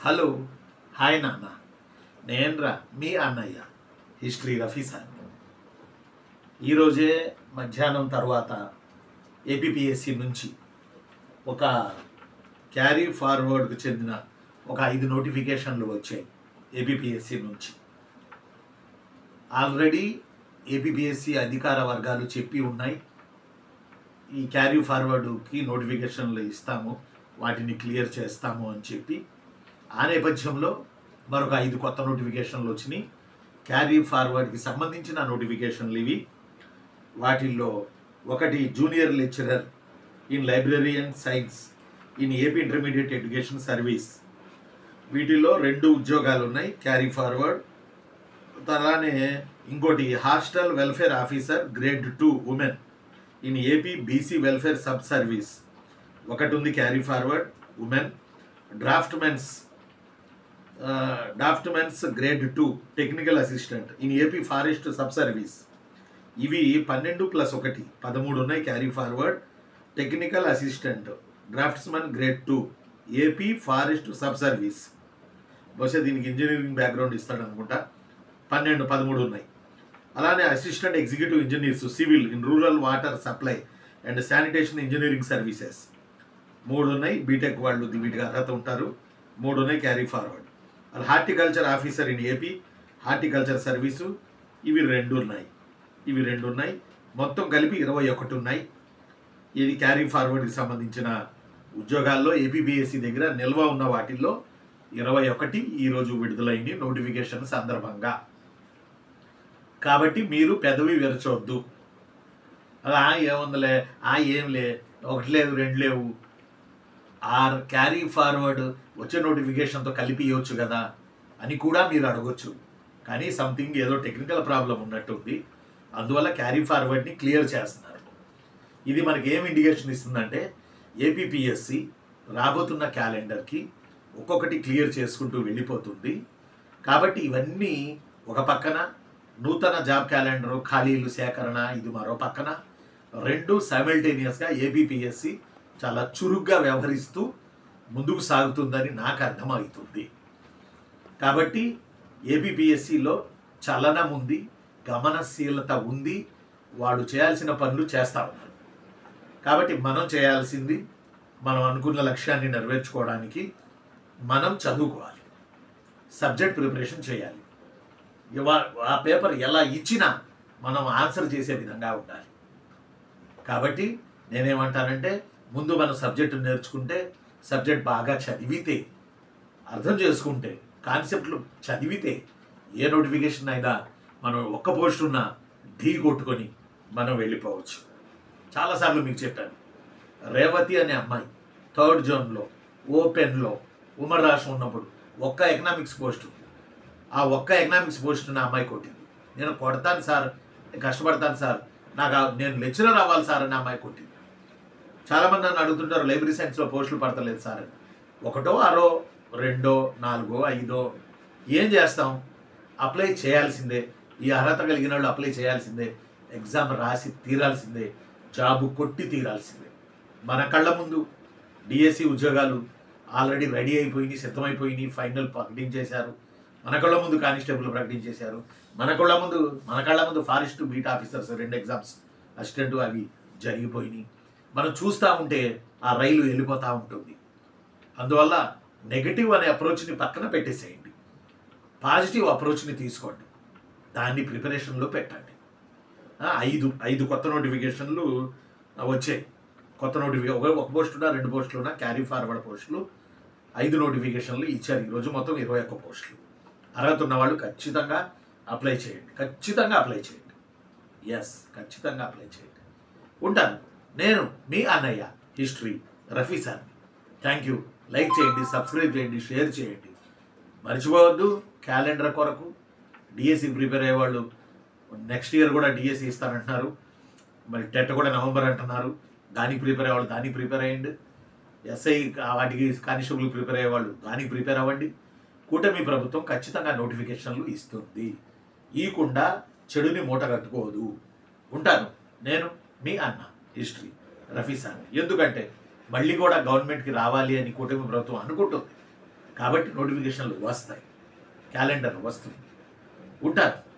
Hello hi నాన్న, నేనురా మీ అన్నయ్య హిస్టరీ రఫీ సార్. ఈరోజే మధ్యాహ్నం తర్వాత ఏపీపీఎస్సి నుంచి ఒక క్యారీ ఫార్వర్డ్కు చెందిన ఒక 5 నోటిఫికేషన్లు వచ్చాయి ఏపీపీఎస్సి నుంచి. ఆల్రెడీ ఏపీపీఎస్సి అధికార వర్గాలు చెప్పి ఉన్నాయి, ఈ క్యారీ ఫార్వర్డ్కి నోటిఫికేషన్లు ఇస్తాము, వాటిని క్లియర్ చేస్తాము అని చెప్పి. ఆ నేపథ్యంలో మరొక 5 కొత్త నోటిఫికేషన్లు వచ్చినాయి. క్యారీ ఫార్వర్డ్కి సంబంధించిన నోటిఫికేషన్లు ఇవి. వాటిల్లో ఒకటి junior lecturer in library and science in AP intermediate education service. వీటిలో 2 ఉద్యోగాలు ఉన్నాయి క్యారీ ఫార్వర్డ్. అలానే ఇంకోటి hostel welfare officer grade 2 women in AP BC welfare sub service ఒకటి ఉంది carry forward women. Draftsmen grade 2 technical assistant in AP forest sub service. ఇవి 12+1 13 ఉన్నాయి carry forward. Technical assistant draftsmen grade 2 AP forest sub service. బహుశా దీనికి engineering background ఇస్తాడు అనుకుంటా. 12 13 ఉన్నాయి. అలానే assistant executive engineers civil in rural water supply and sanitation engineering services 3 ఉన్నాయి. BTech వాళ్ళు వీటికి అర్హత ఉంటారు. 3 ఉన్నాయి క్యారీ ఫార్వర్డ్. అలా horticulture officer in AP horticulture service ఇవి 2 ఉన్నాయి. మొత్తం కలిపి 21 ఉన్నాయి. ఇది క్యారీ ఫార్వర్డ్కి సంబంధించిన ఉద్యోగాల్లో ఏపీపీఎస్సి దగ్గర నిల్వ ఉన్న వాటిల్లో 21 ఈరోజు విడుదలైంది నోటిఫికేషన్ సందర్భంగా. కాబట్టి మీరు పెదవి విరచవద్దు. అలా ఏముందలే, ఏంలే, 1 లేదు 2 లేవు, క్యారీ ఫార్వర్డ్ వచ్చే నోటిఫికేషన్తో కలిపి ఇవ్వచ్చు కదా అని కూడా మీరు అడగొచ్చు. కానీ సంథింగ్ ఏదో టెక్నికల్ ప్రాబ్లం ఉన్నట్టుంది, అందువల్ల క్యారీ ఫార్వర్డ్ని క్లియర్ చేస్తున్నారు. ఇది మనకి ఏం ఇండికేషన్ ఇస్తుందంటే ఏపీపీఎస్సి రాబోతున్న క్యాలెండర్కి ఒక్కొక్కటి క్లియర్ చేసుకుంటూ వెళ్ళిపోతుంది. కాబట్టి ఇవన్నీ ఒక పక్కన నూతన జాబ్ క్యాలెండరు ఖాళీలు సేకరణ, ఇది మరో పక్కన 2 సైమల్టేనియస్గా ఏపీపీఎస్సి చాలా చురుగ్గా వ్యవహరిస్తూ ముందుకు సాగుతుందని నాకు అర్థమవుతుంది. కాబట్టి ఏపీపీఎస్సిలో చలనం ఉంది, గమనశీలత ఉంది, వాడు చేయాల్సిన పనులు చేస్తూ ఉన్నారు. కాబట్టి మనం చేయాల్సింది, మనం అనుకున్న లక్ష్యాన్ని నెరవేర్చుకోవడానికి మనం చదువుకోవాలి, సబ్జెక్ట్ ప్రిపరేషన్ చేయాలి. ఆ పేపర్ ఎలా ఇచ్చినా మనం ఆన్సర్ చేసే విధంగా ఉండాలి. కాబట్టి నేనేమంటానంటే, ముందు మనం సబ్జెక్టు నేర్చుకుంటే, సబ్జెక్ట్ బాగా చదివితే, అర్థం చేసుకుంటే, కాన్సెప్ట్లు చదివితే ఏ నోటిఫికేషన్ అయినా మనం ఒక్క పోస్ట్ ఉన్నా ఢీ కొట్టుకొని మనం వెళ్ళిపోవచ్చు. చాలాసార్లు మీకు చెప్పాను, రేవతి అనే అమ్మాయి 3rd జోన్లో ఓపెన్లో ఉమ్మడి రాష్ట్రం ఉన్నప్పుడు ఒక్క ఎకనామిక్స్ పోస్ట్ ఉంది. ఆ ఒక్క ఎకనామిక్స్ పోస్ట్ ఉన్న అమ్మాయి కొట్టింది. నేను కొడతాను సార్, కష్టపడతాను సార్, నేను లెక్చరర్ అవ్వాలి సార్ అని అమ్మాయి కొట్టింది. చాలామంది నన్ను అడుగుతుంటారు, లైబ్రరీ సైన్స్లో పోస్టులు పడతలేదు సార్ అని. 1, 6, 2, 4, 5 ఏం చేస్తాం? అప్లై చేయాల్సిందే. ఈ అర్హత కలిగిన వాళ్ళు అప్లై చేయాల్సిందే, ఎగ్జామ్ రాసి తీరాల్సిందే, జాబు కొట్టి తీరాల్సిందే. మన కళ్ళ ముందు డిఎస్సి ఉద్యోగాలు ఆల్రెడీ రెడీ అయిపోయినాయి, సిద్ధమైపోయినాయి, ఫైనల్ ప్రకటించేశారు. మన కళ్ళ ముందు కానిస్టేబుల్ ప్రకటించేశారు. మన కళ్ళ ముందు forest beat officers 2 exams assistant అవి జరిగిపోయినాయి. మనం చూస్తూ ఉంటే ఆ రైలు వెళ్ళిపోతూ ఉంటుంది. అందువల్ల నెగటివ్ అనే అప్రోచ్ని పక్కన పెట్టేసేయండి, పాజిటివ్ అప్రోచ్ని తీసుకోండి, దాన్ని ప్రిపరేషన్లో పెట్టండి. 5 కొత్త నోటిఫికేషన్లు వచ్చాయి. కొత్త ఒక పోస్టున్నా 2 పోస్టులున్నా క్యారీ ఫార్వర్డ్ పోస్టులు 5 నోటిఫికేషన్లు ఇచ్చారు ఈరోజు. మొత్తం 21 పోస్టులు. అర్హత ఉన్న వాళ్ళు ఖచ్చితంగా అప్లై చేయండి. ఖచ్చితంగా అప్లై చేయండి. ఉంటాను. నేను మీ అన్నయ్య history Rafi sir. Thank you. Like చేయండి, సబ్స్క్రైబ్ చేయండి, షేర్ చేయండి. మర్చిపోవద్దు, క్యాలెండర్ కొరకు డిఎస్సికి ప్రిపేర్ అయ్యేవాళ్ళు నెక్స్ట్ ఇయర్ కూడా డిఎస్సి ఇస్తారంటున్నారు. మరి టెట్ కూడా నవంబర్ అంటున్నారు. దానికి ప్రిపేర్ అయ్యేవాళ్ళు దానికి ప్రిపేర్ అయ్యండి. ఎస్ఐ వాటికి కానిస్టేబుల్ ప్రిపేర్ అయ్యేవాళ్ళు దానికి ప్రిపేర్ అవ్వండి. కూటమి ప్రభుత్వం ఖచ్చితంగా నోటిఫికేషన్లు ఇస్తుంది. ఈకుండా చెడుని మూట కట్టుకోదు. ఉంటాను. నేను మీ అన్న హిస్టరీ రఫీ సార్. ఎందుకంటే మళ్ళీ కూడా గవర్నమెంట్కి రావాలి అని కూటమి ప్రభుత్వం అనుకుంటుంది. కాబట్టి నోటిఫికేషన్లు వస్తాయి, క్యాలెండర్ వస్తుంది. ఉంటారు.